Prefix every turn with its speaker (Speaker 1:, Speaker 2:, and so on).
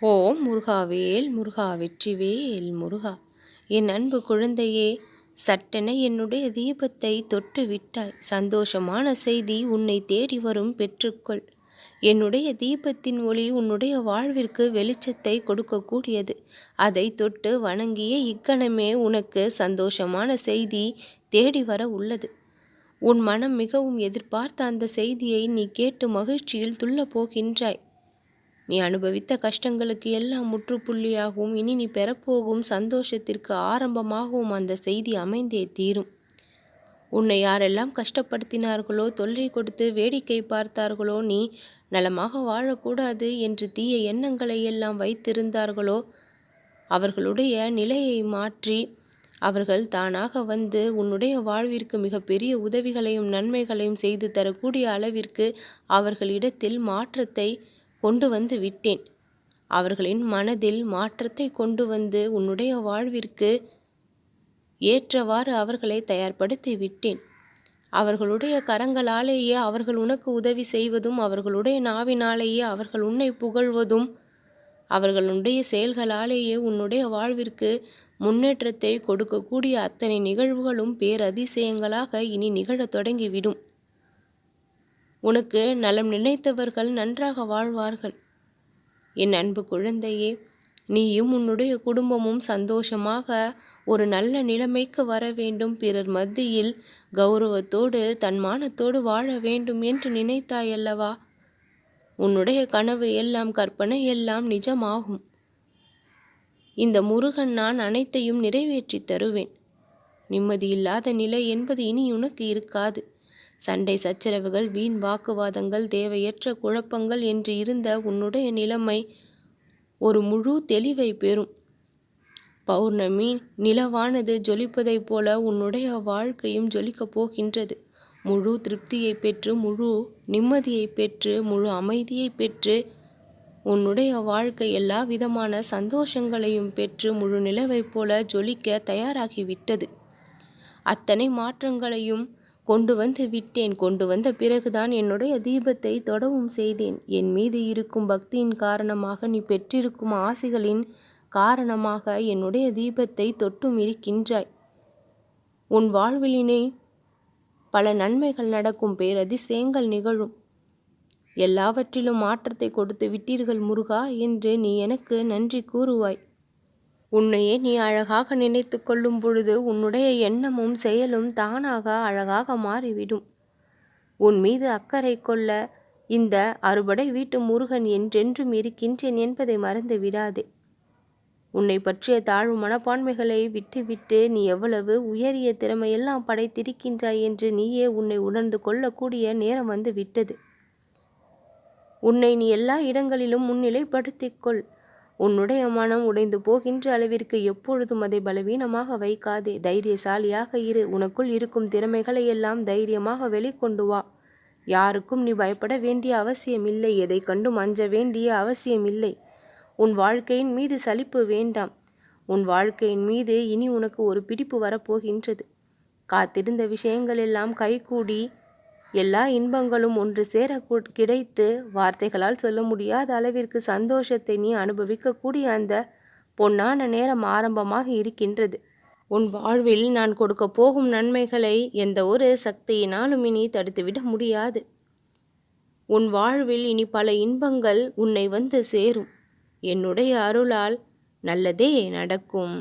Speaker 1: ஓம் முருகாவேல் முருகா வெற்றிவேல் முருகா. என் அன்பு குழந்தையே, சட்டென என்னுடைய தீபத்தை தொட்டு விட்டாய். சந்தோஷமான செய்தி உன்னை தேடி வரும், பெற்றுக்கொள். என்னுடைய தீபத்தின் ஒளி உன்னுடைய வாழ்விற்கு வெளிச்சத்தை கொடுக்கக்கூடியது. அதை தொட்டு வணங்கிய இக்கணமே உனக்கு சந்தோஷமான செய்தி தேடி வர உள்ளது. உன் மனம் மிகவும் எதிர்பார்த்த அந்த செய்தியை நீ கேட்டு மகிழ்ச்சியில் துள்ளப் போகின்றாய். நீ அனுபவித்த கஷ்டங்களுக்கு எல்லாம் முற்றுப்புள்ளியாகவும் இனி நீ பெறப்போகும் சந்தோஷத்திற்கு ஆரம்பமாகவும் அந்த செய்தி அமைந்தே தீரும். உன்னை யாரெல்லாம் கஷ்டப்படுத்தினார்களோ, தொல்லை கொடுத்து வேடிக்கை பார்த்தார்களோ, நீ நலமாக வாழக்கூடாது என்று தீய எண்ணங்களை எல்லாம் வைத்திருந்தார்களோ, அவர்களுடைய நிலையை மாற்றி அவர்கள் தானாக வந்து உன்னுடைய வாழ்விற்கு மிகப்பெரிய உதவிகளையும் நன்மைகளையும் செய்து தரக்கூடிய அளவிற்கு அவர்களிடத்தில் மாற்றத்தை கொண்டு வந்து விட்டேன். அவர்களின் மனதில் மாற்றத்தை கொண்டு வந்து உன்னுடைய வாழ்விற்கு ஏற்றவாறு அவர்களை தயார்படுத்தி விட்டேன். அவர்களுடைய கரங்களாலேயே அவர்கள் உனக்கு உதவி செய்வதும், அவர்களுடைய நாவினாலேயே அவர்கள் உன்னை புகழ்வதும், அவர்களுடைய செயல்களாலேயே உன்னுடைய வாழ்விற்கு முன்னேற்றத்தை கொடுக்கக்கூடிய அத்தனை நிகழ்வுகளும் பேரதிசயங்களாக இனி நிகழத் தொடங்கிவிடும். உனக்கு நலம் நினைத்தவர்கள் நன்றாக வாழ்வார்கள். என் அன்பு குழந்தையே, நீயும் உன்னுடைய குடும்பமும் சந்தோஷமாக ஒரு நல்ல நிலைமைக்கு வர வேண்டும், பிறர் மத்தியில் கௌரவத்தோடு தன்மானத்தோடு வாழ வேண்டும் என்று நினைத்தாயல்லவா? உன்னுடைய கனவு எல்லாம் கற்பனை எல்லாம் நிஜமாகும். இந்த முருகன் நான் அனைத்தையும் நிறைவேற்றி தருவேன். நிம்மதியில்லாத நிலை என்பது இனி உனக்கு இருக்காது. சண்டை சச்சரவுகள், வீண் வாக்குவாதங்கள், தேவையற்ற குழப்பங்கள் என்று இருந்த உன்னுடைய நிலைமை ஒரு முழு தெளிவை பெறும். பௌர்ணமி நிலவானது ஜொலிப்பதைப் போல உன்னுடைய வாழ்க்கையும் ஜொலிக்கப் போகின்றது. முழு திருப்தியை பெற்று, முழு நிம்மதியை பெற்று, முழு அமைதியை பெற்று, உன்னுடைய வாழ்க்கை எல்லா விதமான சந்தோஷங்களையும் பெற்று முழு நிலவைப் போல ஜொலிக்க தயாராகிவிட்டது. அத்தனை மாற்றங்களையும் கொண்டு வந்து விட்டேன். கொண்டு வந்த பிறகுதான் என்னுடைய தீபத்தை தொடவும் செய்தேன். என் மீது இருக்கும் பக்தியின் காரணமாக, நீ பெற்றிருக்கும் ஆசைகளின் காரணமாக என்னுடைய தீபத்தை தொட்டும் இருக்கின்றாய். உன் வாழ்விலினை பல நன்மைகள் நடக்கும், பேரதிசயங்கள் நிகழும். எல்லாவற்றிலும் மாற்றத்தை கொடுத்து விட்டீர்கள் முருகா என்று நீ எனக்கு நன்றி கூறுவாய். உன்னையே நீ அழகாக நினைத்து கொள்ளும் பொழுது உன்னுடைய எண்ணமும் செயலும் தானாக அழகாக மாறிவிடும். உன் மீது அக்கறை கொள்ள இந்த அறுபடை வீட்டு முருகன் என்றென்றும் இருக்கின்றேன் என்பதை மறந்து விடாதே. உன்னை பற்றிய தாழ்வு மனப்பான்மைகளை விட்டுவிட்டு நீ எவ்வளவு உயரிய திறமையெல்லாம் படைத்திருக்கின்றாய் என்று நீயே உன்னை உணர்ந்து கொள்ளக்கூடிய நேரம் வந்து விட்டது. உன்னை நீ எல்லா இடங்களிலும் முன்னிலைப்படுத்திக்கொள். உன்னுடைய மனம் உடைந்து போகின்ற அளவிற்கு எப்பொழுதும் அதை பலவீனமாக வைக்காதே. தைரியசாலியாக இரு. உனக்குள் இருக்கும் திறமைகளை எல்லாம் தைரியமாக வெளிக்கொண்டு வா. யாருக்கும் நீ பயப்பட வேண்டிய அவசியமில்லை. எதை கண்டும் அஞ்ச வேண்டிய அவசியமில்லை. உன் வாழ்க்கையின் மீது சலிப்பு வேண்டாம். உன் வாழ்க்கையின் மீது இனி உனக்கு ஒரு பிடிப்பு வரப்போகின்றது. காத்திருந்த விஷயங்கள் எல்லாம் கைகூடி எல்லா இன்பங்களும் ஒன்று சேர கிடைத்து வார்த்தைகளால் சொல்ல முடியாத அளவிற்கு சந்தோஷத்தை நீ அனுபவிக்கக்கூடிய அந்த பொன்னான நேரம் ஆரம்பமாக இருக்கின்றது. உன் வாழ்வில் நான் கொடுக்க போகும் நன்மைகளை எந்த ஒரு சக்தியினாலும் இனி தடுத்துவிட முடியாது. உன் வாழ்வில் இனி பல இன்பங்கள் உன்னை வந்து சேரும். என்னுடைய அருளால் நல்லதே நடக்கும்.